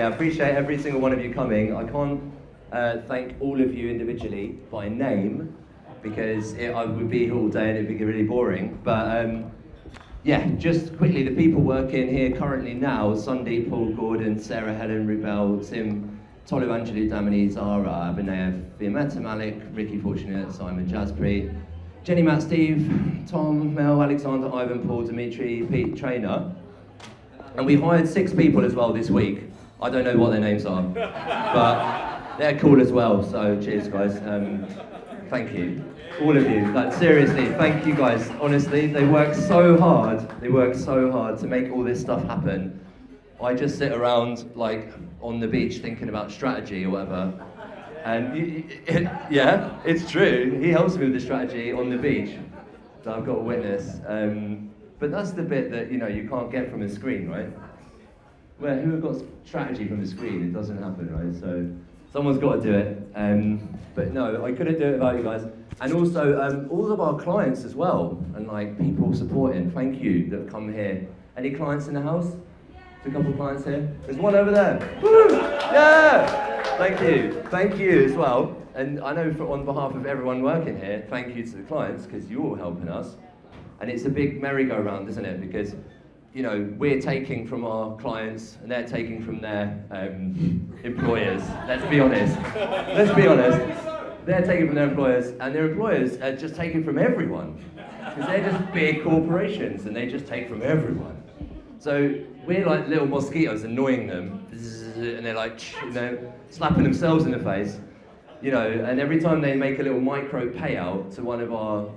Yeah, I appreciate every single one of you coming. I can't thank all of you individually by name because I would be here all day and it'd be really boring. But yeah, just quickly, the people working here currently now: Sunday, Paul, Gordon, Sarah, Helen, Rubel, Tim, Tolu, Angelou, Damini, Zara, Abhinav, Viametta, Malik, Ricky, Fortunate, Simon, Jaspri, Jenny, Matt, Steve, Tom, Mel, Alexander, Ivan, Paul, Dimitri, Pete, Trainer. And we hired 6 people as well this week. I don't know what their names are, but they're cool as well, so cheers guys. Thank you, all of you. Like seriously, thank you guys. Honestly, they work so hard. They work so hard to make all this stuff happen. I just sit around like on the beach thinking about strategy or whatever. And yeah, it's true. He helps me with the strategy on the beach that I've got to witness. But that's the bit that you can't get from a screen, right? Well, who have got strategy from the screen? It doesn't happen, right? So someone's got to do it. But no, I couldn't do it without you guys. And also all of our clients as well, and like people supporting. Thank you that have come here. Any clients in the house? There's a couple of clients here. There's one over there. Woo! Yeah! Thank you as well. And I know on behalf of everyone working here, thank you to the clients because you're all helping us. And it's a big merry-go-round, isn't it? Because we're taking from our clients and they're taking from their employers. Let's be honest. They're taking from their employers and their employers are just taking from everyone. Because they're just big corporations and they just take from everyone. So we're like little mosquitoes annoying them and they're like, slapping themselves in the face. And every time they make a little micro payout to one of our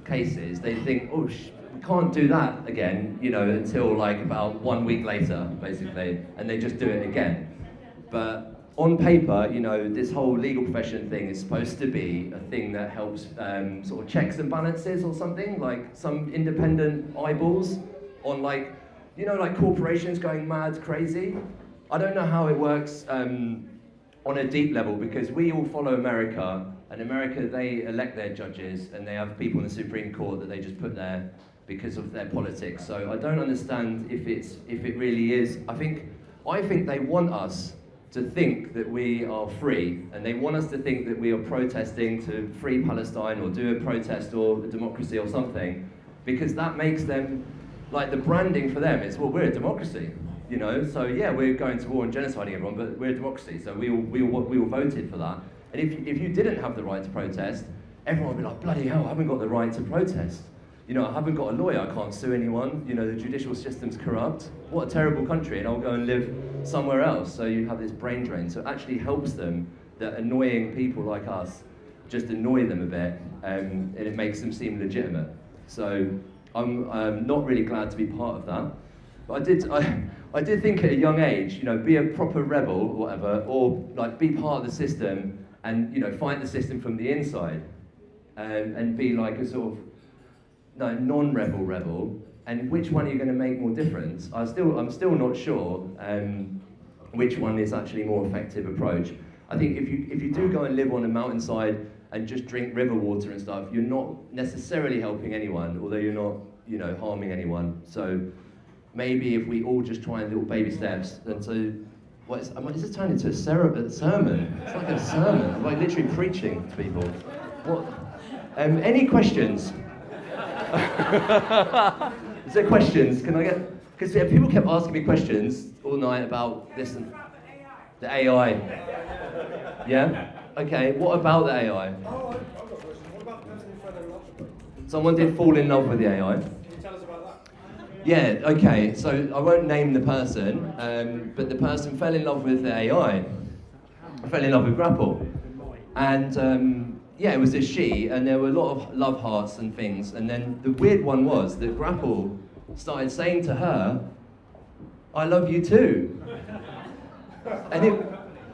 cases, they think, oh, we can't do that again, until about 1 week later, basically, and they just do it again. But on paper, this whole legal profession thing is supposed to be a thing that helps sort of checks and balances or something, like some independent eyeballs on corporations going mad crazy. I don't know how it works on a deep level, because we all follow America, and America, they elect their judges, and they have people in the Supreme Court that they just put there because of their politics. So I don't understand if it really is. I think they want us to think that we are free, and they want us to think that we are protesting to free Palestine or do a protest or a democracy or something, because that makes them, the branding for them is, well, we're a democracy. So yeah, we're going to war and genociding everyone, but we're a democracy, so we all voted for that. And if you didn't have the right to protest, everyone would be like, bloody hell, I haven't got the right to protest. I haven't got a lawyer, I can't sue anyone, the judicial system's corrupt. What a terrible country, and I'll go and live somewhere else. So you have this brain drain. So it actually helps them that annoying people like us just annoy them a bit, and it makes them seem legitimate. So I'm not really glad to be part of that. But I did think at a young age, be a proper rebel or whatever, or be part of the system and fight the system from the inside, and be a sort of non-rebel rebel. And which one are you going to make more difference? I'm still not sure which one is actually more effective approach. I think if you do go and live on a mountainside and just drink river water and stuff, you're not necessarily helping anyone, although you're not harming anyone. So maybe if we all just try little baby steps, and so, is this turned into a sermon? It's like a sermon. I'm literally preaching to people. What? Any questions? Is there questions? Can I get? Because people kept asking me questions all night about this and the AI. Yeah. Okay. What about the AI? Oh, I've got a question. What about the person who fell in love? Someone did fall in love with the AI. Can you tell us about that? Yeah, okay, so I won't name the person, but the person fell in love with the AI. I fell in love with Grapple. And yeah, it was a she, and there were a lot of love hearts and things. And then the weird one was that Grapple started saying to her, I love you too. And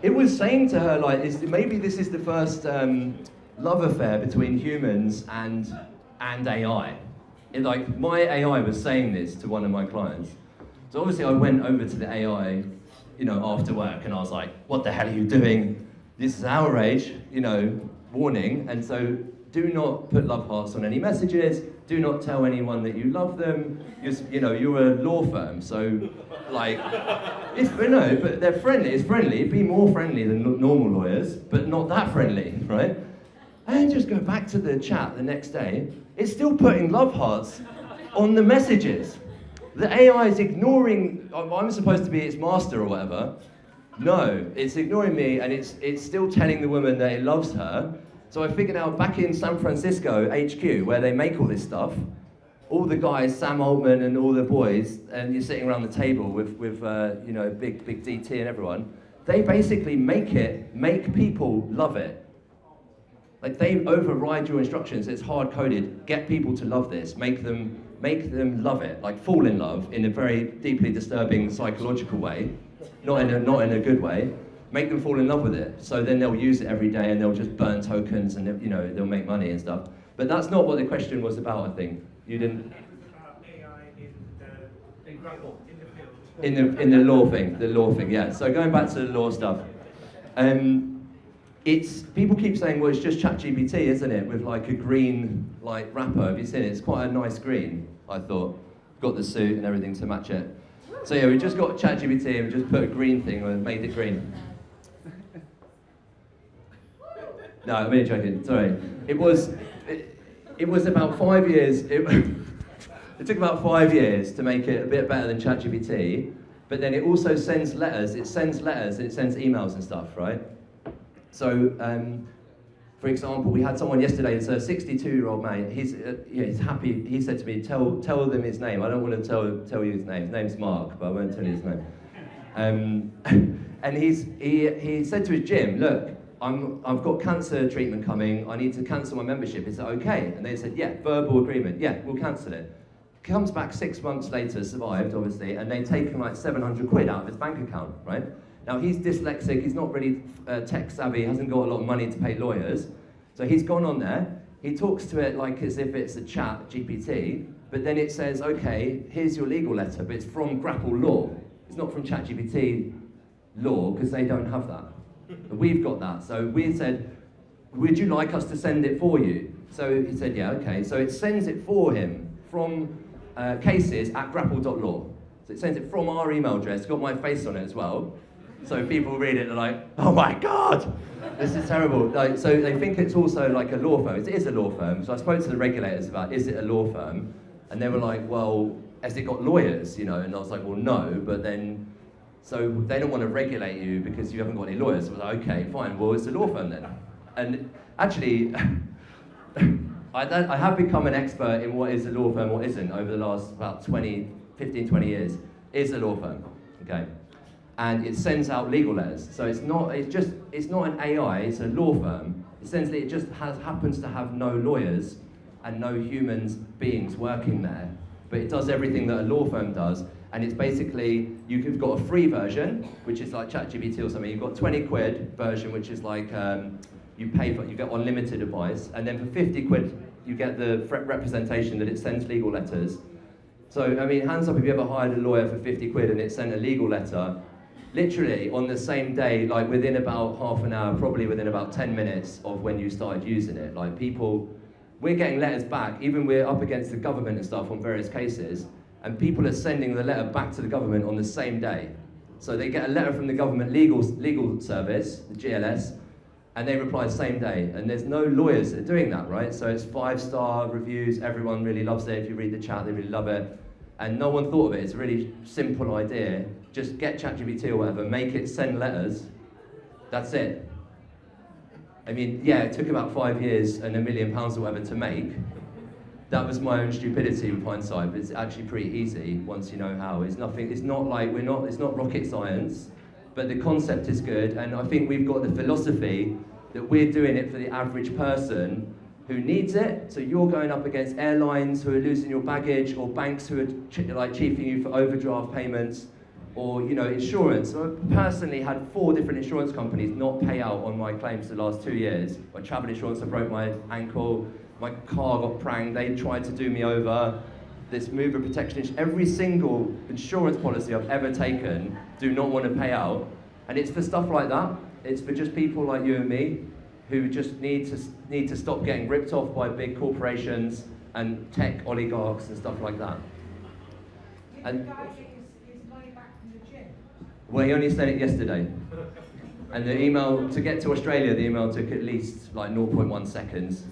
it was saying to her, maybe this is the first love affair between humans and AI. My AI was saying this to one of my clients. So obviously I went over to the AI, after work, and I was like, what the hell are you doing? This is our age, warning. And so do not put love hearts on any messages, do not tell anyone that you love them, you're a law firm, so like, but they're friendly, it's friendly, be more friendly than normal lawyers, but not that friendly, right? And just go back to the chat the next day, it's still putting love hearts on the messages. The AI is ignoring, I'm supposed to be its master or whatever. No, it's ignoring me and it's still telling the woman that it loves her. So I figured out back in San Francisco HQ, where they make all this stuff, all the guys, Sam Altman and all the boys, and you're sitting around the table with big DT and everyone, they basically make people love it. Like they override your instructions, it's hard coded, get people to love this, make them love it, like fall in love in a very deeply disturbing psychological way, not in a good way. Make them fall in love with it, so then they'll use it every day and they'll just burn tokens and they'll make money and stuff. But that's not what the question was about, I think. You didn't. AI in Grapple, in the field. In the law thing, yeah. So going back to the law stuff, it's people keep saying, well, it's just ChatGPT, isn't it, with like a green like wrapper. Have you seen it? It's quite a nice green, I thought. Got the suit and everything to match it. So yeah, we just got ChatGPT and we just put a green thing and made it green. No, I'm really joking. Sorry. It was about 5 years. It took about 5 years to make it a bit better than ChatGPT, but then it also sends letters. It sends emails and stuff, right? So, for example, we had someone yesterday. It's a 62-year-old man. He's happy. He said to me, "Tell them his name." I don't want to tell you his name. His name's Mark, but I won't tell you his name. And he said to his gym, "Look, I've got cancer treatment coming, I need to cancel my membership, is that okay?" And they said, yeah, verbal agreement, yeah, we'll cancel it. Comes back 6 months later, survived obviously, and they've taken like 700 quid out of his bank account, right? Now he's dyslexic, he's not really tech savvy, hasn't got a lot of money to pay lawyers, so he's gone on there, he talks to it like as if it's a chat GPT, but then it says, okay, here's your legal letter, but it's from Grapple Law. It's not from ChatGPT Law, because they don't have that. We've got that. So we said, would you like us to send it for you? So he said, yeah, okay. So it sends it for him from cases@grapple.law. So it sends it from our email address, got my face on it as well. So people read it, they're like, oh my God, this is terrible. Like, so they think it's also like a law firm. It is a law firm. So I spoke to the regulators about, is it a law firm? And they were like, well, has it got lawyers? And I was like, well, no, but then, so they don't want to regulate you because you haven't got any lawyers. So I was like, okay, fine, well, it's a law firm then. And actually, I have become an expert in what is a law firm, what isn't, over the last about 15, 20 years. It's a law firm, okay? And it sends out legal letters. So it's not an AI, it's a law firm. Essentially, it just happens to have no lawyers and no human beings working there. But it does everything that a law firm does. And it's basically, you've got a free version, which is like ChatGPT or something. You've got 20 quid version, which is like, you get unlimited advice. And then for 50 quid, you get the representation that it sends legal letters. So, I mean, hands up if you ever hired a lawyer for 50 quid and it sent a legal letter, literally on the same day, like within about half an hour, probably within about 10 minutes of when you started using it. Like people, we're getting letters back, even we're up against the government and stuff on various cases, and people are sending the letter back to the government on the same day. So they get a letter from the government legal service, the GLS, and they reply the same day. And there's no lawyers that are doing that, right? So it's 5-star reviews, everyone really loves it. If you read the chat, they really love it. And no one thought of it, it's a really simple idea. Just get ChatGPT or whatever, make it send letters, that's it. I mean, yeah, it took about 5 years and £1 million or whatever to make. That was my own stupidity with hindsight, but it's actually pretty easy once you know how. It's not rocket science, but the concept is good, and I think we've got the philosophy that we're doing it for the average person who needs it. So you're going up against airlines who are losing your baggage, or banks who are chiefing you for overdraft payments, or insurance. So I personally had 4 different insurance companies not pay out on my claims the last 2 years. My travel insurance, I broke my ankle. My car got pranked, they tried to do me over. This mover protection, every single insurance policy I've ever taken do not want to pay out. And it's for stuff like that. It's for just people like you and me who just need to stop getting ripped off by big corporations and tech oligarchs and stuff like that. And Did the guy get his money back from the gym? well, he only sent it yesterday. And the email, to get to Australia, the email took at least like 0.1 seconds.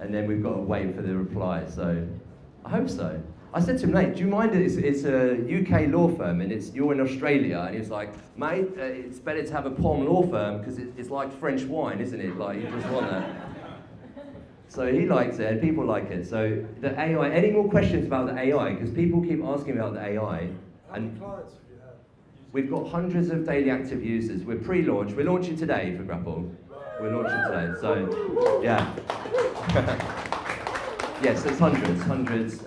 And then we've got to wait for the reply, so I hope so. I said to him, mate, do you mind, it's a UK law firm and you're in Australia, and he's like, mate, it's better to have a POM law firm because it's like French wine, isn't it? Like, you just want that. So he likes it, and people like it. So the AI, any more questions about the AI? Because people keep asking about the AI. How many clients have you had? We've got hundreds of daily active users. We're pre-launch. We're launching today for Grapple. We're launching today, so yeah. Yes, it's hundreds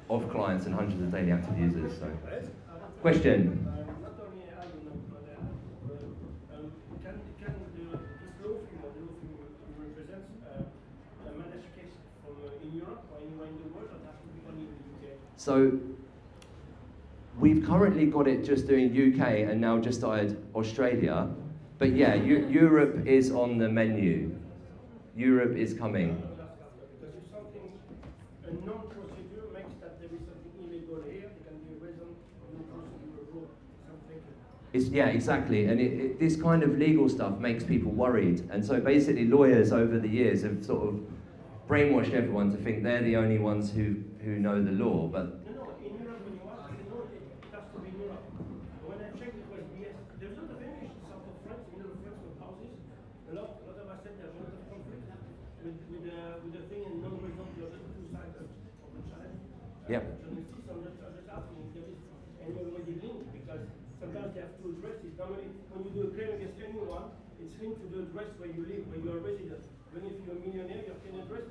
of clients and hundreds of daily active users. So, question. Not only I don't know, but can this law firm represents a managed case from in Europe or anywhere in the world, or has to be only in the UK? So we've currently got it just doing UK and now just started Australia. But yeah, Europe is on the menu. Europe is coming. Because if something, a non-procedure makes that there is something illegal here, there can be a reason no procedure abroad. Something. Yeah, exactly. And this kind of legal stuff makes people worried. And so basically lawyers over the years have sort of brainwashed everyone to think they're the only ones who know the law. But No, in Europe when you ask, it has to be in Europe. When I checked, it was BS. There's not a English south of France, middle of France with houses. A lot of us said there's a lot of conflict with the thing and non-resident, the other two sides of the challenge. Yep. So I'm just asking if there is any already linked, because sometimes they have to address it. Normally, when you do a claim against anyone, it's linked to the address where you live, where you're a resident. Even if you're a millionaire, you can address.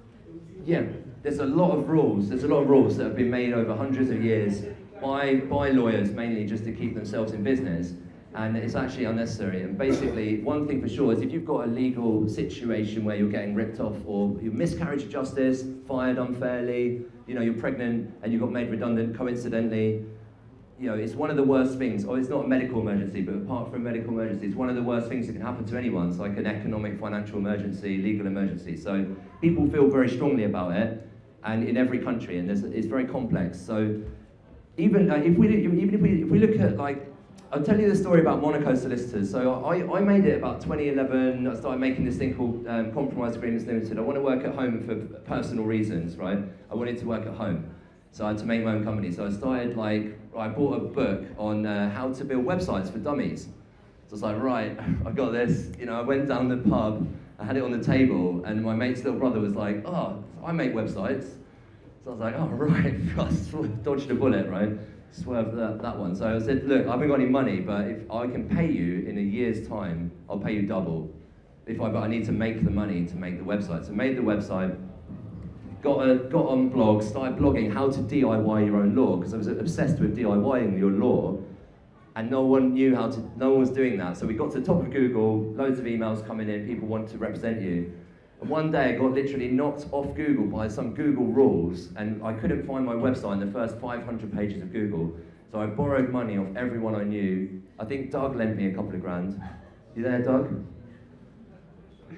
yeah, there's a lot of rules. There's a lot of rules that have been made over hundreds of years by lawyers, mainly just to keep themselves in business. And it's actually unnecessary. And basically, one thing for sure is if you've got a legal situation where you're getting ripped off, or you miscarriage of justice, fired unfairly, you're pregnant and you got made redundant coincidentally, it's one of the worst things. Or it's not a medical emergency, but apart from medical emergency, it's one of the worst things that can happen to anyone. It's like an economic, financial emergency, legal emergency. So people feel very strongly about it, and in every country, and it's very complex. So even if we look at like, I'll tell you the story about Monaco solicitors. So I made it about 2011. I started making this thing called Compromise Agreements Limited. I want to work at home for personal reasons, right? I wanted to work at home. So I had to make my own company. So I started I bought a book on how to build websites for dummies. So I was like, right, I got this. I went down the pub, I had it on the table, and my mate's little brother was like, oh, I make websites. So I was like, oh, right, I dodged a bullet, right? Swerved that one. So I said, look, I haven't got any money, but if I can pay you in a year's time, I'll pay you double. But I need to make the money to make the website. So I made the website, got on blogs, started blogging how to DIY your own law, because I was obsessed with DIYing your law, and no one was doing that. So we got to the top of Google, loads of emails coming in, people want to represent you. And one day I got literally knocked off Google by some Google rules, and I couldn't find my website in the first 500 pages of Google. So I borrowed money off everyone I knew. I think Doug lent me a couple of grand. You there, Doug?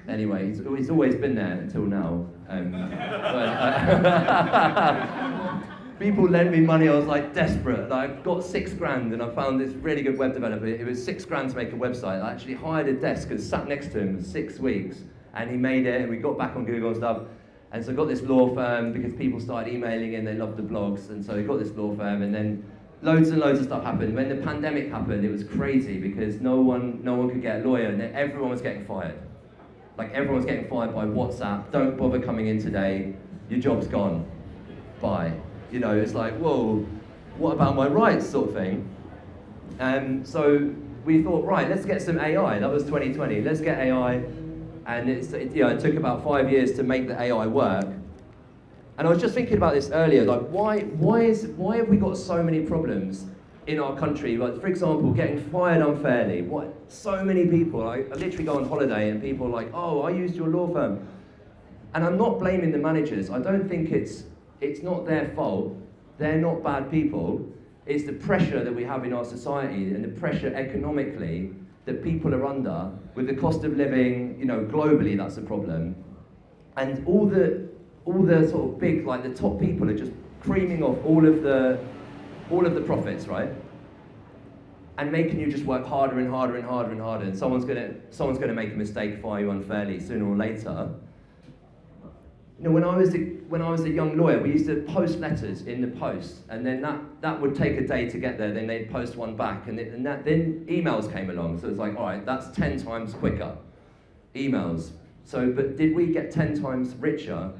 Anyway, he's always been there until now. People lent me money, I was like desperate. I got 6 grand and I found this really good web developer. It was 6 grand to make a website. I actually hired a desk and sat next to him for 6 weeks. And he made it, and we got back on Google and stuff. And so I got this law firm because people started emailing in, they loved the blogs. And so we got this law firm, and then loads and loads of stuff happened. When the pandemic happened, it was crazy because no one could get a lawyer, and everyone was getting fired. Like, everyone was getting fired by WhatsApp. Don't bother coming in today, your job's gone. Bye. It's like, whoa, what about my rights, sort of thing. So we thought, right, let's get some AI. That was 2020. Let's get AI. And it took about 5 years to make the AI work. And I was just thinking about this earlier, like why have we got so many problems in our country? Like, for example, getting fired unfairly. So many people, I literally go on holiday and people are like, oh, I used your law firm. And I'm not blaming the managers. I don't think it's not their fault. They're not bad people. It's the pressure that we have in our society and the pressure economically that people are under, with the cost of living, you know, globally that's a problem, and all the sort of big, like the top people are just creaming off all of the profits, right? And making you just work harder and harder and harder and harder, and someone's gonna make a mistake, fire you unfairly sooner or later. You know, when I was a young lawyer, we used to post letters in the post, and then that would take a day to get there. Then they'd post one back, then emails came along. So it's like, all right, that's 10 times quicker. Emails. So, but did we get 10 times richer?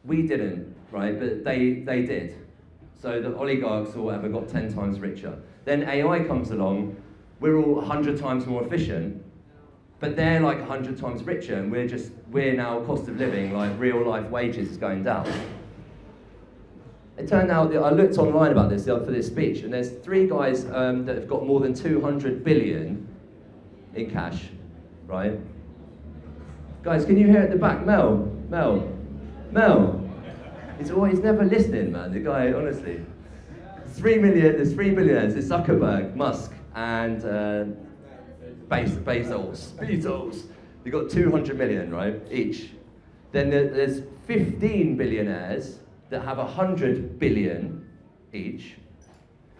We didn't, right? But they did. So the oligarchs or whatever got 10 times richer. Then AI comes along. We're all 100 times more efficient. But they're like 100 times richer, and we're now cost of living, like real life wages is going down. It turned out that I looked online about this for this speech, and there's 3 guys that have got more than 200 billion in cash, right? Guys, can you hear at the back? Mel. He's never listening, man, the guy, honestly. 3 million, there's 3 billionaires, there's Zuckerberg, Musk, and Bezos. They've got 200 million, right, each. Then there's 15 billionaires that have 100 billion each.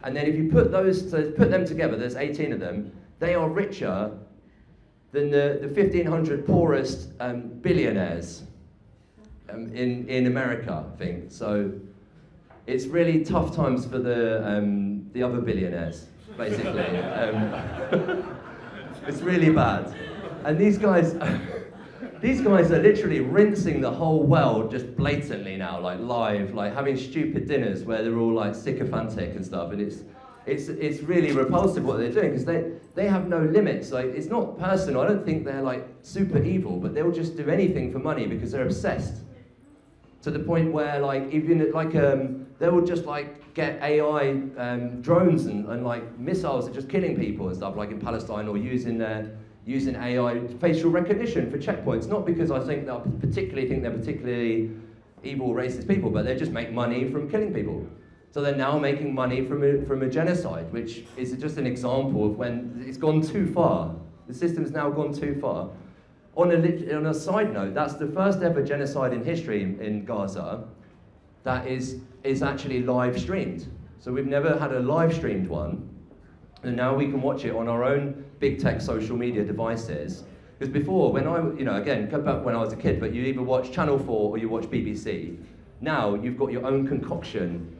And then if you put them together, there's 18 of them, they are richer than the 1,500 poorest billionaires in America, I think. So it's really tough times for the other billionaires, basically. It's really bad. And these guys are literally rinsing the whole world just blatantly now, like live, like having stupid dinners where they're all like sycophantic and stuff, and it's really repulsive what they're doing, because they have no limits. Like, it's not personal. I don't think they're like super evil, but they'll just do anything for money because they're obsessed. To the point where like even like they will just like get AI drones and like missiles that are just killing people and stuff, like in Palestine, or using AI facial recognition for checkpoints. Not because I particularly think they're particularly evil, racist people, but they just make money from killing people. So they're now making money from a genocide, which is just an example of when it's gone too far. The system's now gone too far. On a side note, that's the first ever genocide in history in Gaza that is actually live streamed. So we've never had a live streamed one, and now we can watch it on our own big tech social media devices. Because before, when again, go back when I was a kid, but you either watch Channel 4 or you watch BBC. Now you've got your own concoction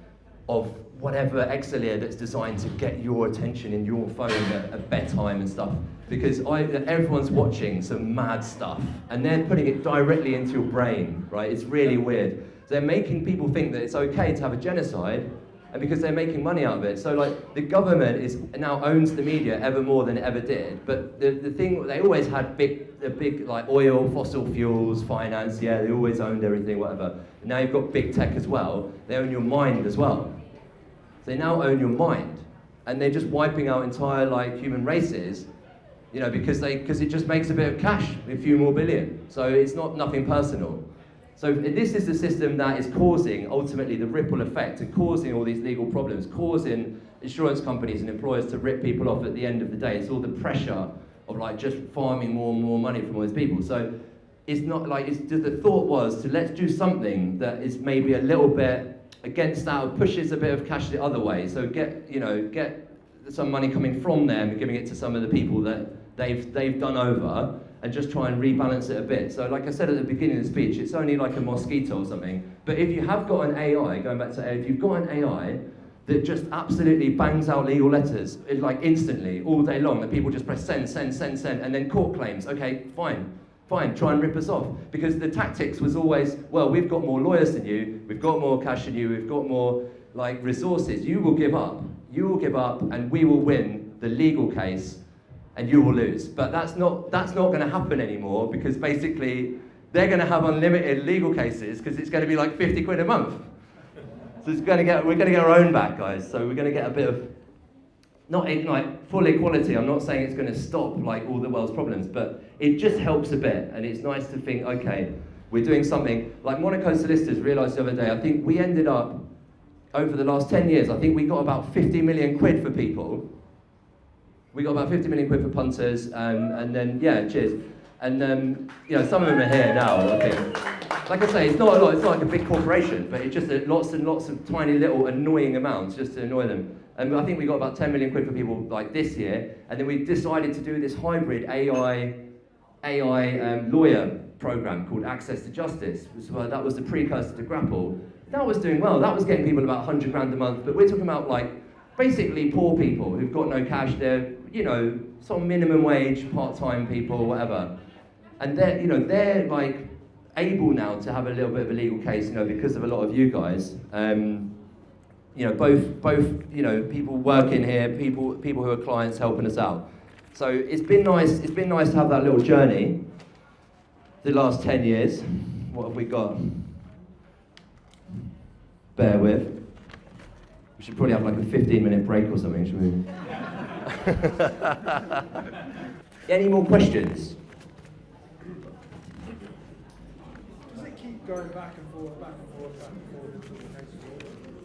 of whatever Exelia that's designed to get your attention in your phone at bedtime and stuff. Because everyone's watching some mad stuff, and they're putting it directly into your brain, right? It's really weird. They're making people think that it's okay to have a genocide, and because they're making money out of it. So like the government now owns the media ever more than it ever did. But the thing, they always had big like oil, fossil fuels, finance, yeah, they always owned everything, whatever. Now you've got big tech as well. They own your mind as well. So they now own your mind, and they're just wiping out entire like human races. You know, because it just makes a bit of cash, a few more billion. So it's nothing personal. So this is the system that is causing ultimately the ripple effect and causing all these legal problems, causing insurance companies and employers to rip people off at the end of the day. It's all the pressure of like just farming more and more money from all these people. So it's not like the thought was to let's do something that is maybe a little bit against that, or pushes a bit of cash the other way. So get some money coming from them and giving it to some of the people that they've done over, and just try and rebalance it a bit. So like I said at the beginning of the speech, it's only like a mosquito or something. But if you have got an AI, going back to AI, if you've got an AI that just absolutely bangs out legal letters, like instantly, all day long, that people just press send, and then court claims, okay, fine, try and rip us off. Because the tactics was always, well, we've got more lawyers than you, we've got more cash than you, we've got more like resources. You will give up, and we will win the legal case, and you will lose. But that's not going to happen anymore, because basically they're going to have unlimited legal cases, because it's going to be like 50 quid a month. So we're going to get our own back, guys. So we're going to get a bit of, not like full equality. I'm not saying it's going to stop like all the world's problems, but it just helps a bit. And it's nice to think, okay, we're doing something. Like Monaco solicitors realised the other day, I think we ended up, over the last 10 years, I think we got about 50 million quid for people. We got about 50 million quid for punters, and then, yeah, cheers. And, you know, some of them are here now, I think. Like I say, it's not a lot, it's not like a big corporation, but it's just lots and lots of tiny little annoying amounts just to annoy them. And I think we got about 10 million quid for people like this year, and then we decided to do this hybrid AI lawyer program called Access to Justice. That was the precursor to Grapple. That was doing well, that was getting people about 100 grand a month, but we're talking about like basically poor people who've got no cash, they're, you know, some minimum wage, part-time people, whatever. And they're, you know, they're like able now to have a little bit of a legal case, you know, because of a lot of you guys. You know, both, you know, people working here, people who are clients helping us out. So it's been nice to have that little journey the last 10 years. What have we got? Bear with. We should probably have like a 15-minute break or something, shouldn't we? Any more questions? Does it keep going back and forth, back and forth, back and forth until the next one?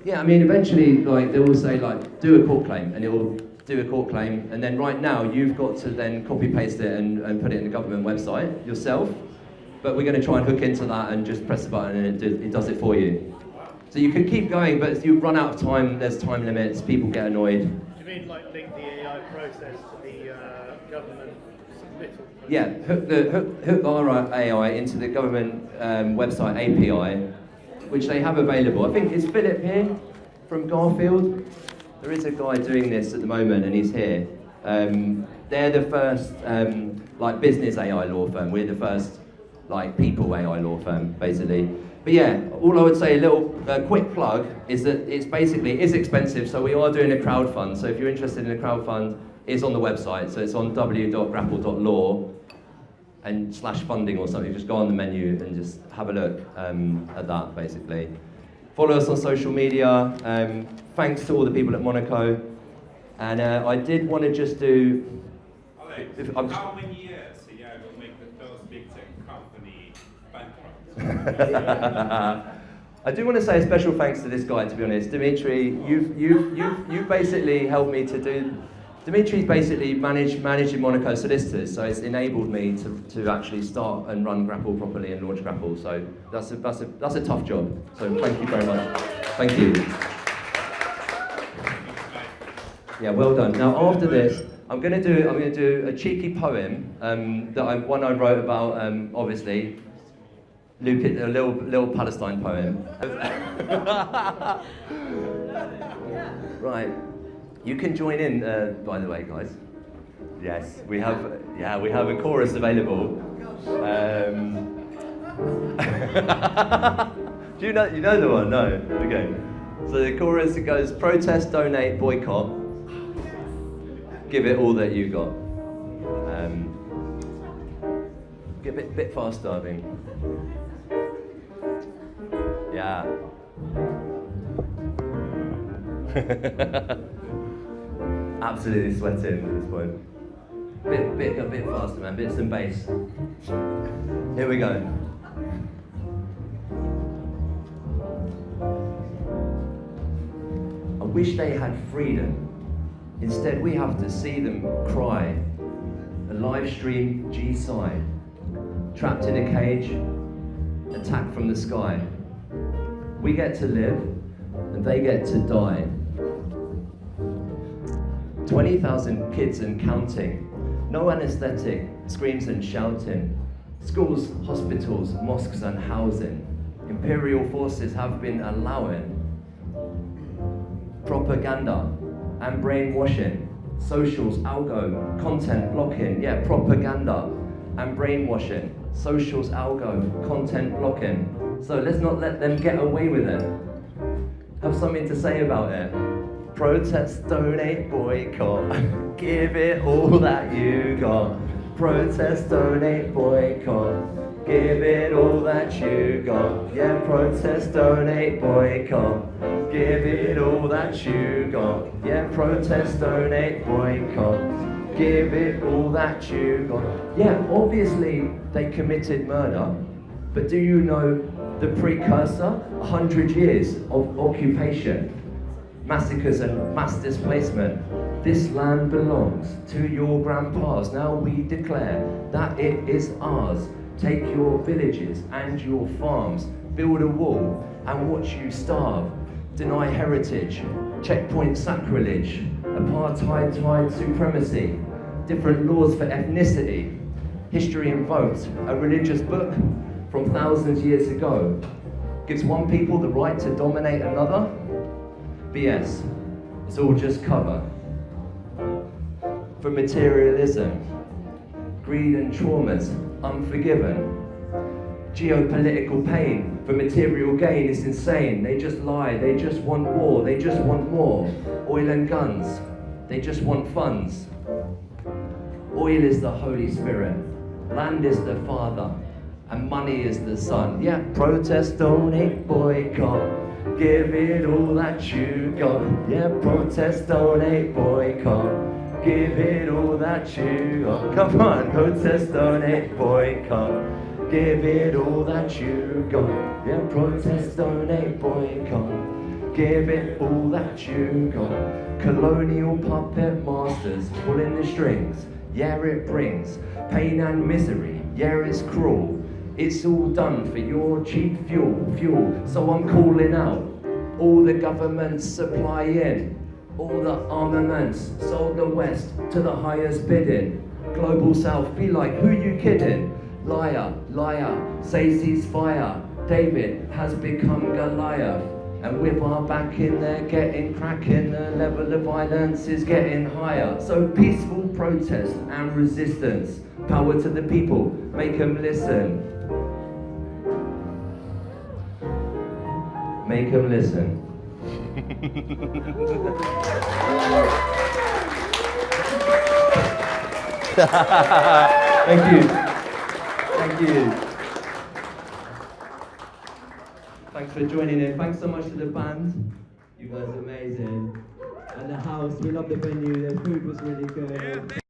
Yeah, I mean, eventually, like, they will say, like, do a court claim, and it will do a court claim, and then right now, you've got to then copy-paste it and put it in the government website yourself, but we're going to try and hook into that and just press a button and it does it for you. So you can keep going, but if you run out of time, there's time limits, people get annoyed. Do you mean, like, link the AI process to the government submittal process? Yeah, hook our AI into the government website API, which they have available. I think, is Philip here from Garfield? There is a guy doing this at the moment, and he's here. They're the first like business AI law firm. We're the first like people AI law firm, basically. But yeah, all I would say, a little quick plug, is that it's expensive, so we are doing a crowdfund. So if you're interested in a crowdfund, it's on the website. So it's on w.grapple.law and /funding or something. Just go on the menu and just have a look at that, basically. Follow us on social media. Thanks to all the people at Monaco. And I did want to just do... Alex, how many years AI will make the first big tech company bankrupt? I do want to say a special thanks to this guy, to be honest. Dimitri, you've basically helped me to do... Dimitri's basically managing Monaco solicitors, so it's enabled me to actually start and run Grapple properly and launch Grapple. So that's a tough job. So thank you very much. Thank you. Yeah, well done. Now after this, I'm going to do a cheeky poem that I wrote about, obviously, Luke, a little Palestine poem. Right. You can join in, by the way, guys. Yes, we have a chorus available. Do you know the one? No. Okay. So the chorus, it goes: protest, donate, boycott, give it all that you got. Get a bit faster, I think. Yeah. Absolutely sweating at this point. A bit faster, man. Bits and bass. Here we go. I wish they had freedom. Instead, we have to see them cry. A live stream G-side. Trapped in a cage, attacked from the sky. We get to live, and they get to die. 20,000 kids and counting. No anesthetic, screams and shouting. Schools, hospitals, mosques and housing. Imperial forces have been allowing propaganda and brainwashing. Socials, algo, content blocking. Yeah, propaganda and brainwashing. Socials, algo, content blocking. So let's not let them get away with it. Have something to say about it. Protest, donate, boycott. Give it all that you got. Protest, donate, boycott. Give it all that you got. Yeah, protest, donate, boycott. Give it all that you got. Yeah, protest, donate, boycott. Give it all that you got. Yeah, obviously they committed murder, but do you know the precursor? 100 years of occupation, massacres and mass displacement. This land belongs to your grandpas. Now we declare that it is ours. Take your villages and your farms, build a wall and watch you starve. Deny heritage, checkpoint sacrilege, apartheid tide supremacy, different laws for ethnicity, history invoked, a religious book from thousands years ago, gives one people the right to dominate another. BS, it's all just cover. For materialism, greed and traumas, unforgiven. Geopolitical pain for material gain is insane. They just lie, they just want war, they just want more. Oil and guns, they just want funds. Oil is the Holy Spirit, land is the Father, and money is the Son. Yeah, protest, donate, boycott, give it all that you got. Yeah, protest, donate, boycott, give it all that you got. Come on, protest, donate, boycott, give it all that you got. Yeah, protest, donate, boycott, give it all that you got. Colonial puppet masters pulling the strings. Yeah, it brings pain and misery. Yeah, it's cruel. It's all done for your cheap fuel. So I'm calling out all the governments supplying all the armaments, sold the West to the highest bidding. Global South be like, who you kidding? Liar, liar, say ceasefire. David has become Goliath. And with our back in there getting cracking, the level of violence is getting higher. So peaceful protest and resistance. Power to the people, make them listen. Make them listen. Thank you. Thank you. Thanks for joining in. Thanks so much to the band. You guys are amazing. And the house, we love the venue. The food was really good.